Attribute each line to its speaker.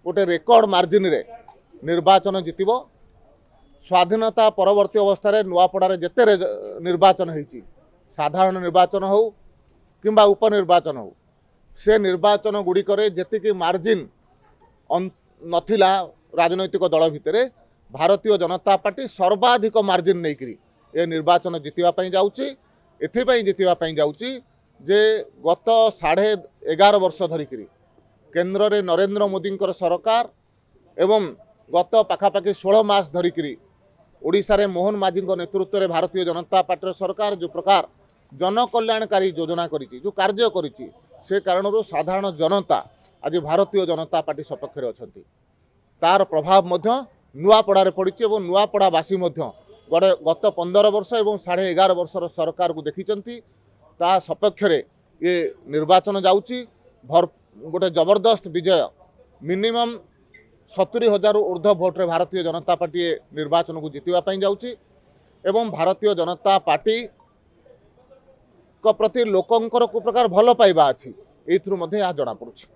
Speaker 1: गोटे record margin रे निर्वाचन जितिब। स्वाधीनता परवर्ती अवस्था नुआपड़ार जिते निर्वाचन होती साधारण निर्वाचन हो किंबा उपनिर्वाचन हो से निर्वाचन गुड़िक जी मार्जिन नथिला राजनैतिक दल भितर भारतीय जनता पार्टी सर्वाधिक मार्जिन नहीं ए निर्वाचन जितवाई जाऊँगी। एथिपाई जितवाई जाऊँगी जे गत 11.5 वर्ष धरिक केन्द्र में नरेंद्र मोदी सरकार एवं गत पाखापाखि 16 मास धरिक ओडिशा रे मोहन माझी नेतृत्व में भारतीय जनता पार्टी सरकार जो प्रकार जनकल्याणकारी योजना करिछि जो कार्य करिछि से कारण साधारण जनता आज भारतीय जनता पार्टी सपक्ष में अच्छा तार प्रभाव नुआपड़ा पड़ी और नुआपड़ावासी गत 15 वर्ष और 11.5 वर्षर सरकार को देखी ता सपक्ष ये निर्वाचन जाऊँगी गोटे जबरदस्त विजय मिनिमम 70,000 ऊर्ध्व भोट्रे भारतीय जनता पार्टी निर्वाचन को जितवाई जाऊँगी एवं भारतीय जनता पार्टी को प्रति लोकंकर को प्रकार भल पाइबा अच्छी एथुरु जना पड़ुछि।